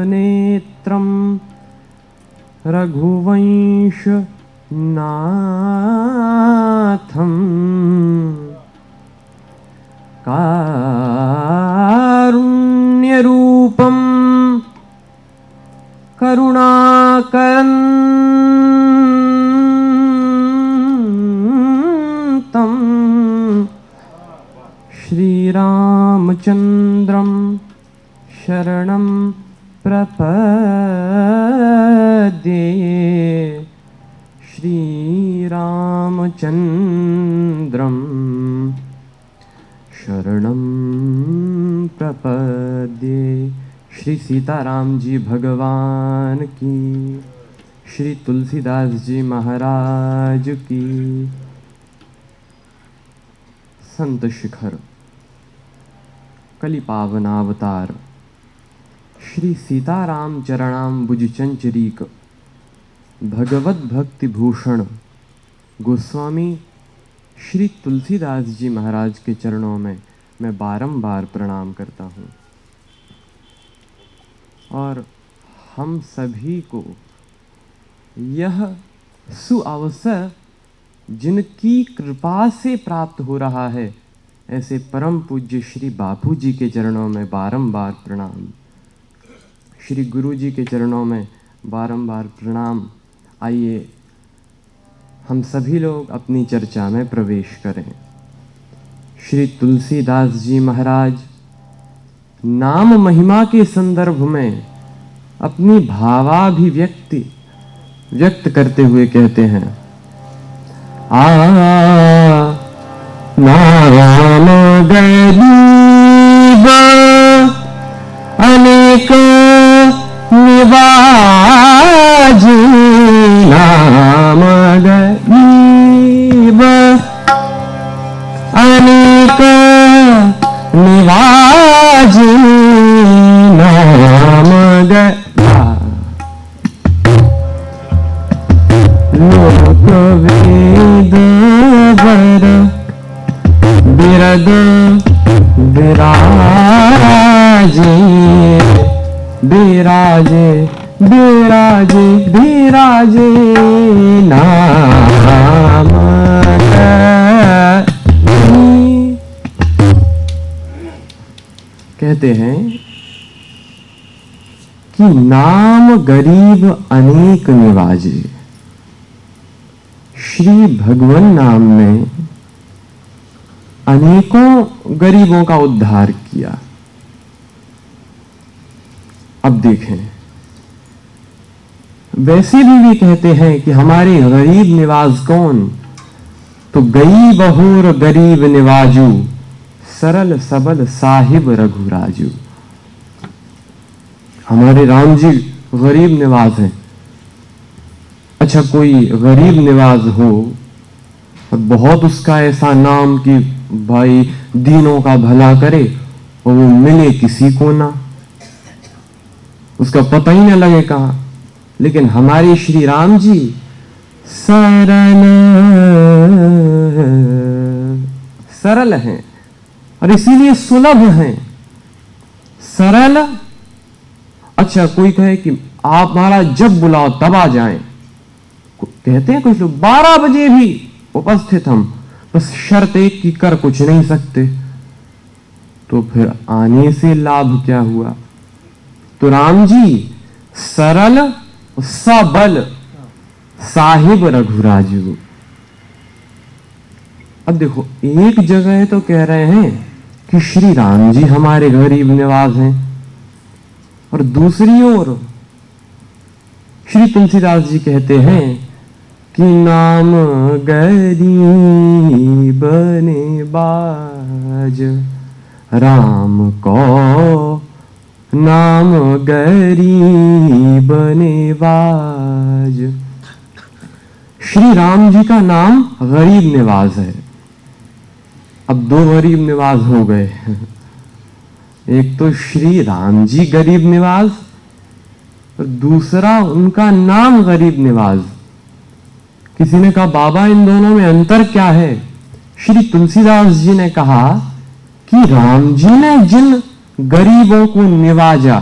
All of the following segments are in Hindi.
नेत्रं रघुवंशनाथं कारुण्यरूपं करुणाकरन्तं श्रीरामचन्द्रं शरणं प्रपद्ये। श्रीरामचन्द्रं शरणं प्रपद्ये। श्री सीताराम जी भगवान की, श्री तुलसीदास जी महाराज की। संत शिखर कलि पावनावतार श्री सीताराम चरणाम्बुज चंचरीक भगवत भक्ति भूषण गोस्वामी श्री तुलसीदास जी महाराज के चरणों में मैं बारंबार प्रणाम करता हूँ और हम सभी को यह सुअवसर जिनकी कृपा से प्राप्त हो रहा है, ऐसे परम पूज्य श्री बापू जी के चरणों में बारंबार प्रणाम, श्री गुरु जी के चरणों में बारंबार प्रणाम। आइए हम सभी लोग अपनी चर्चा में प्रवेश करें। श्री तुलसीदास जी महाराज नाम महिमा के संदर्भ में अपनी भावाभिव्यक्ति व्यक्त करते हुए कहते हैं, नाम गरीब अनेक निवाजी, नाम गरीब अनेक निवाजी, नाम लोक वेद वर बिरद बिराजे, बिराजे बिराजे बिराजे, नाम कहते हैं कि नाम गरीब अनेक निवाजे। श्री भगवान नाम ने अनेकों गरीबों का उद्धार किया। अब देखें, वैसे भी कहते हैं कि हमारे गरीब निवाज कौन, तो गई बहूर गरीब निवाजू, सरल सबल साहिब रघुराजू। हमारे राम जी गरीब निवाज हैं। अच्छा, कोई गरीब निवाज हो और बहुत उसका ऐसा नाम कि भाई दीनों का भला करे और वो मिले किसी को ना, उसका पता ही ना लगे कहां। लेकिन हमारे श्री राम जी सरल हैं और इसीलिए सुलभ हैं। सरल। अच्छा, कोई कहे कि आप महाराज जब बुलाओ तब आ जाएं, कहते हैं कुछ लोग 12 बजे भी उपस्थित हम, बस शर्त एक की कर कुछ नहीं सकते, तो फिर आने से लाभ क्या हुआ। तो राम जी सरल सबल साहिब रघुराजू। अब देखो, एक जगह तो कह रहे हैं कि श्री राम जी हमारे गरीब निवाज हैं और दूसरी ओर श्री तुलसीदास जी कहते हैं कि नाम गरीब निवाज, राम को नाम गरीब निवाज। श्री राम जी का नाम गरीब निवाज है। अब 2 गरीब निवाज हो गए, एक तो श्री राम जी गरीब निवाज और दूसरा उनका नाम गरीब निवाज। किसी ने कहा बाबा इन दोनों में अंतर क्या है? श्री तुलसीदास जी ने कहा कि राम जी ने जिन गरीबों को निवाजा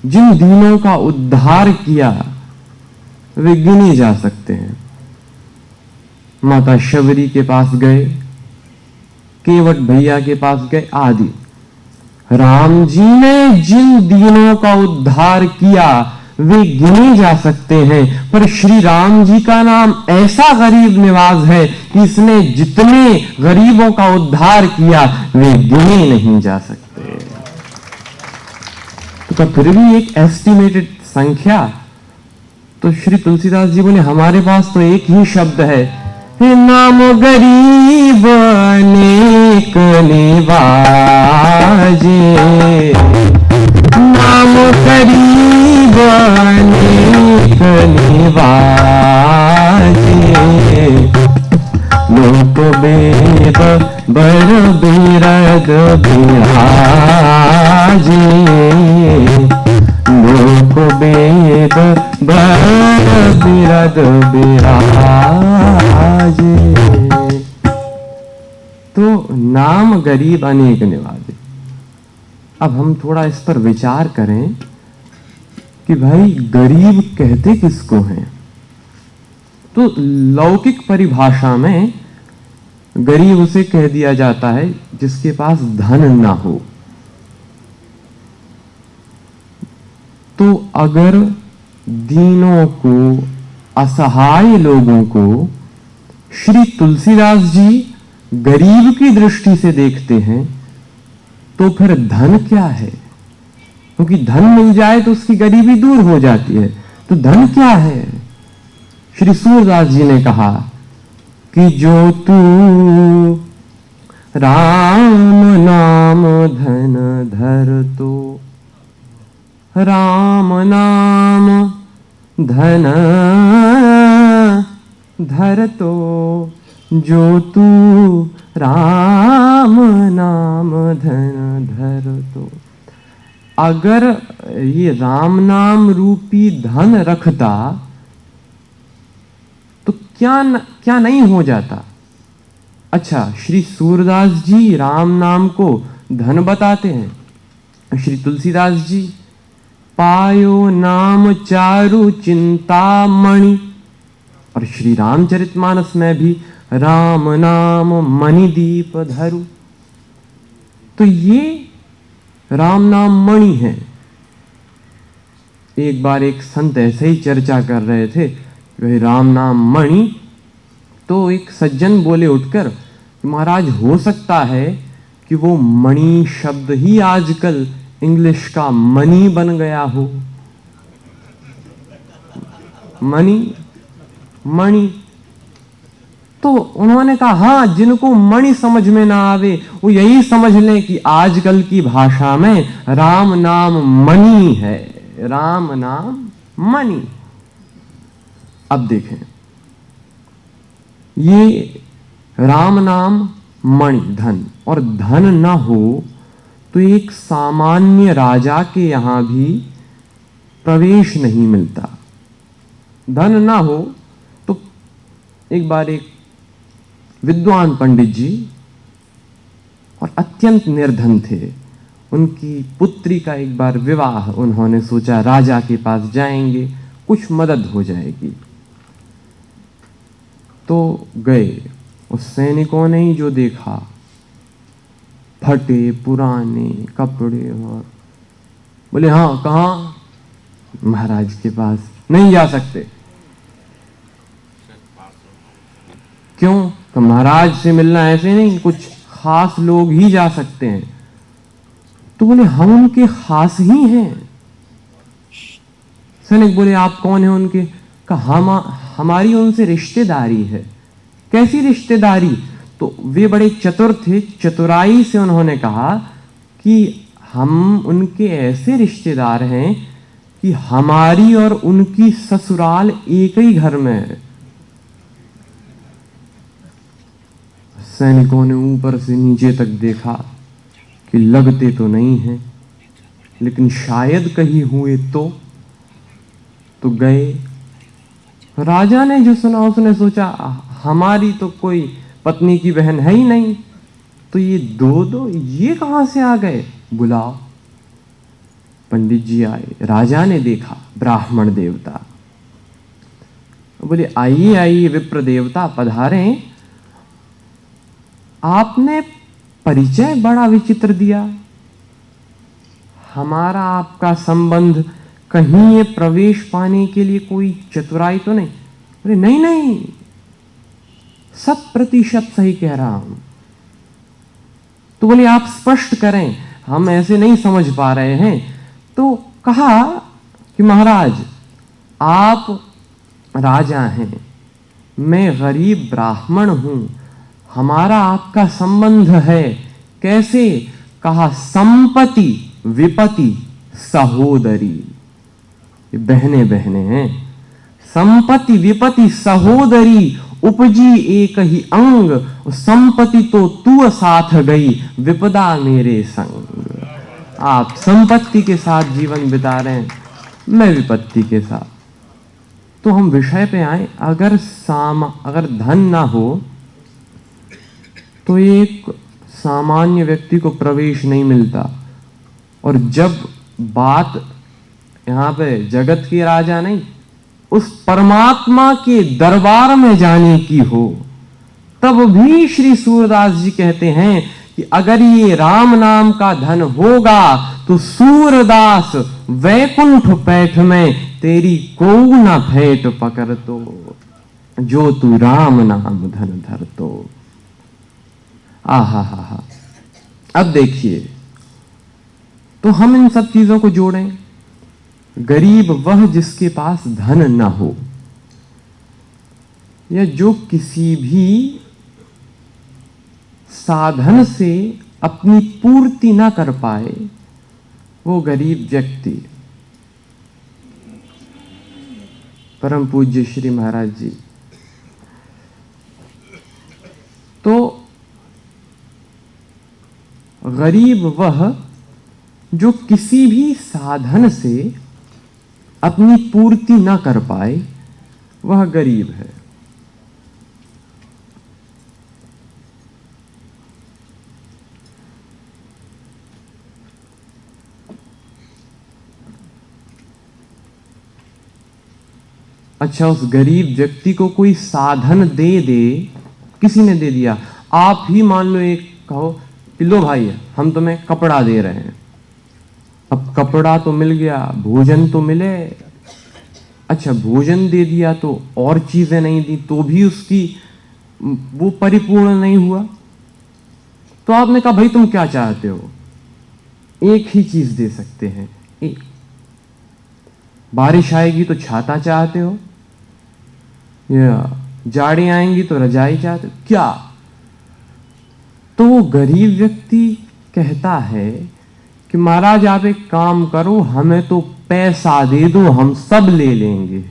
जिन दीनों का उद्धार किया वे गिने जा सकते हैं। माता शबरी के पास गए, केवट भैया के पास गए आदि। राम जी ने जिन दीनों का उद्धार किया वे गिने जा सकते हैं, पर श्री राम जी का नाम ऐसा गरीब निवाज है कि इसने जितने गरीबों का उद्धार किया वे गिने नहीं जा सकते। तो फिर भी एक एस्टिमेटेड संख्या। तो श्री तुलसीदास जी बोले हमारे पास तो एक ही शब्द है, नाम गरीब अनेक निवाजे, नाम गरीब अनेक निवाजे, लोक वेद बर बिरद बिराजे, लोक वेद बर बिरद बिराजे। तो नाम गरीब अनेक निवाजे। अब हम थोड़ा इस पर विचार करें कि भाई गरीब कहते किसको हैं। तो लौकिक परिभाषा में गरीब उसे कह दिया जाता है जिसके पास धन ना हो। तो अगर दीनों को, असहाय लोगों को श्री तुलसीदास जी गरीब की दृष्टि से देखते हैं, तो फिर धन क्या है? क्योंकि धन मिल जाए तो उसकी गरीबी दूर हो जाती है। तो धन क्या है? श्री सूरदास जी ने कहा कि जो तू राम नाम धन धर तो, राम नाम धन धर तो, जो तू राम नाम धन धर तो। अगर ये राम नाम रूपी धन रखता तो क्या नहीं हो जाता। अच्छा, श्री सूरदास जी राम नाम को धन बताते हैं। श्री तुलसीदास जी पायो नाम चारु चिंतामणि, और श्री रामचरितमानस में भी राम नाम मणिदीप धरु। तो ये राम नाम मणि है। एक बार एक संत ऐसे ही चर्चा कर रहे थे, वही राम नाम मणि। तो एक सज्जन बोले उठकर, महाराज हो सकता है कि वो मणि शब्द ही आजकल इंग्लिश का मनी बन गया हो। मणि। तो उन्होंने कहा हाँ, जिनको मणि समझ में ना आवे वो यही समझ लें कि आजकल की भाषा में राम नाम मणि है। राम नाम मणि। अब देखें, ये राम नाम मणि धन, और धन ना हो तो एक सामान्य राजा के यहां भी प्रवेश नहीं मिलता। धन ना हो तो एक बार एक विद्वान पंडित जी, और अत्यंत निर्धन थे, उनकी पुत्री का एक बार विवाह, उन्होंने सोचा राजा के पास जाएंगे, कुछ मदद हो जाएगी। तो गए। उस सैनिकों ने ही जो देखा, फटे पुराने कपड़े, और बोले हाँ कहाँ? महाराज के पास नहीं जा सकते। क्यों? तो महाराज से मिलना ऐसे नहीं, कुछ खास लोग ही जा सकते हैं। तो बोले हम उनके खास ही हैं। सैनिक बोले आप कौन हैं उनके? कहा हमारी उनसे रिश्तेदारी है। कैसी रिश्तेदारी? तो वे बड़े चतुर थे, चतुराई से उन्होंने कहा कि हम उनके ऐसे रिश्तेदार हैं कि हमारी और उनकी ससुराल एक ही घर में है। सैनिकों ने ऊपर से नीचे तक देखा कि लगते तो नहीं हैं, लेकिन शायद कहीं हुए तो गए। राजा ने जो सुना उसने सोचा हमारी तो कोई पत्नी की बहन है ही नहीं, तो ये दो ये कहां से आ गए? बुलाओ। पंडित जी आए, राजा ने देखा ब्राह्मण देवता, बोले आइए आइए विप्र देवता पधारें। आपने परिचय बड़ा विचित्र दिया, हमारा आपका संबंध कहीं ये प्रवेश पाने के लिए कोई चतुराई तो नहीं? बोले नहीं नहीं, 100% सही कह रहा हूं। तो बोले आप स्पष्ट करें, हम ऐसे नहीं समझ पा रहे हैं। तो कहा कि महाराज आप राजा हैं, मैं गरीब ब्राह्मण हूं, हमारा आपका संबंध है कैसे? कहा संपत्ति विपत्ति सहोदरी, बहने बहने हैं। संपत्ति विपत्ति सहोदरी, उपजी एक ही अंग, संपत्ति तो तू साथ गई, विपदा मेरे संग। आप संपत्ति के साथ जीवन बिता रहे हैं, मैं विपत्ति के साथ। तो हम विषय पे आए, अगर धन ना हो तो एक सामान्य व्यक्ति को प्रवेश नहीं मिलता, और जब बात यहाँ पे जगत के राजा नहीं, उस परमात्मा के दरबार में जाने की हो, तब भी श्री सूरदास जी कहते हैं कि अगर ये राम नाम का धन होगा तो सूरदास वैकुंठ पैठ में तेरी को न फेट पकड़ तो, जो तू राम नाम धन धर तो। आहा हा हा। अब देखिए, तो हम इन सब चीजों को जोड़ें। गरीब वह जिसके पास धन न हो, या जो किसी भी साधन से अपनी पूर्ति ना कर पाए, वो गरीब व्यक्ति। परम पूज्य श्री महाराज जी तो गरीब वह जो किसी भी साधन से अपनी पूर्ति ना कर पाए, वह गरीब है। अच्छा, उस गरीब व्यक्ति को कोई साधन दे दे, किसी ने दे दिया, आप ही मान लो एक कहो कि लो भाई हम तुम्हें कपड़ा दे रहे हैं। अब कपड़ा तो मिल गया, भोजन तो मिले। अच्छा, भोजन दे दिया तो और चीजें नहीं दी तो भी उसकी वो परिपूर्ण नहीं हुआ। तो आपने कहा भाई तुम क्या चाहते हो? एक ही चीज दे सकते हैं, एक। बारिश आएगी तो छाता चाहते हो, या जाड़े आएंगी तो रजाई चाहते हो, क्या? तो वो गरीब व्यक्ति कहता है कि महाराज आप एक काम करो, हमें तो पैसा दे दो, हम सब ले लेंगे।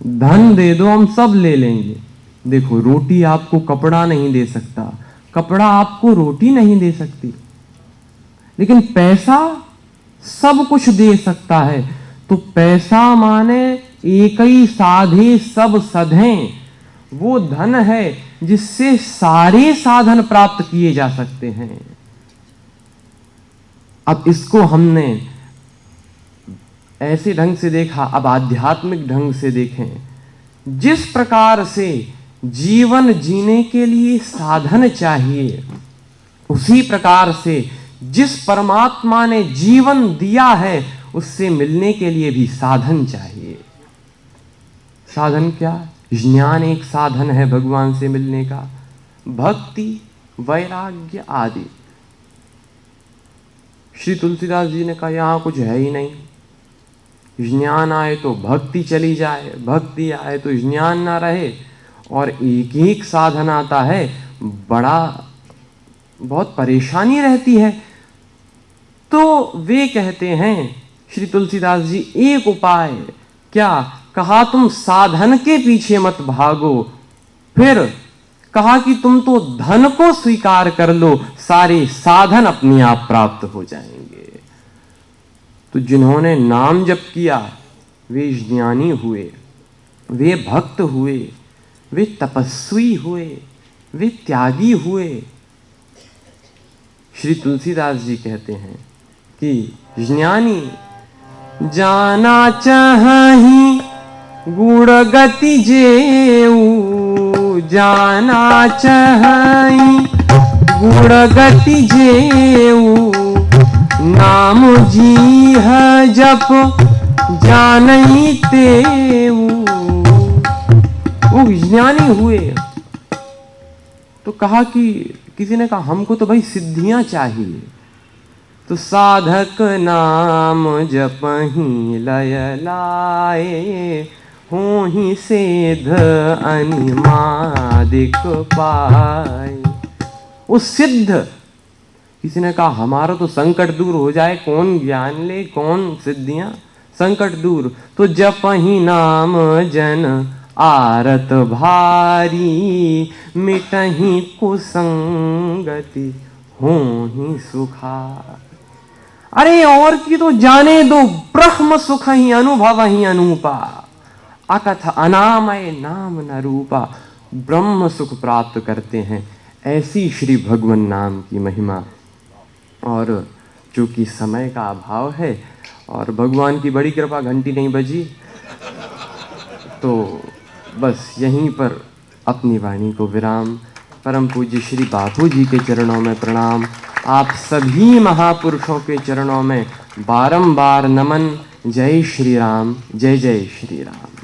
धन दे दो, हम सब ले लेंगे। देखो, रोटी आपको कपड़ा नहीं दे सकता, कपड़ा आपको रोटी नहीं दे सकती, लेकिन पैसा सब कुछ दे सकता है। तो पैसा माने एक ही साधे सब सधें, वो धन है जिससे सारे साधन प्राप्त किए जा सकते हैं। अब इसको हमने ऐसे ढंग से देखा, अब आध्यात्मिक ढंग से देखें। जिस प्रकार से जीवन जीने के लिए साधन चाहिए, उसी प्रकार से जिस परमात्मा ने जीवन दिया है, उससे मिलने के लिए भी साधन चाहिए। साधन क्या? ज्ञान एक साधन है भगवान से मिलने का, भक्ति, वैराग्य आदि। श्री तुलसीदास जी ने कहा यहां कुछ है ही नहीं, ज्ञान आए तो भक्ति चली जाए, भक्ति आए तो ज्ञान ना रहे, और एक एक साधन आता है, बहुत परेशानी रहती है। तो वे कहते हैं श्री तुलसीदास जी, एक उपाय क्या? कहा तुम साधन के पीछे मत भागो, फिर कहा कि तुम तो धन को स्वीकार कर लो, सारे साधन अपने आप प्राप्त हो जाएंगे। तो जिन्होंने नाम जप किया वे ज्ञानी हुए, वे भक्त हुए, वे तपस्वी हुए, वे त्यागी हुए। श्री तुलसीदास जी कहते हैं कि ज्ञानी जाना चाहि गुण गति जेऊ, जाना चाहि गुण गति जेऊ, नाम जीह जप जानई तेऊ। वो ज्ञानी हुए तो कहा कि किसी ने कहा हमको तो भाई सिद्धियां चाहिए, तो साधक नाम जपहि लय लाए, होहि सेध अनिमादिक पाए। वो सिद्ध, किसी ने कहा हमारा तो संकट दूर हो जाए, कौन ज्ञान ले कौन सिद्धियां, संकट दूर तो जपहि नाम जन आरत भारी, मिटहि कुसंगति होहि सुखार। अरे और की तो जाने दो, ब्रह्म सुख ही अनुभव ही अनूपा, अकथ अनामय नाम न रूपा। ब्रह्म सुख प्राप्त करते हैं, ऐसी श्री भगवान नाम की महिमा। और चूंकि समय का अभाव है और भगवान की बड़ी कृपा, घंटी नहीं बजी, तो बस यहीं पर अपनी वाणी को विराम। परम पूज्य श्री बापू जी के चरणों में प्रणाम, आप सभी महापुरुषों के चरणों में बारंबार नमन। जय श्री राम, जय जय श्री राम।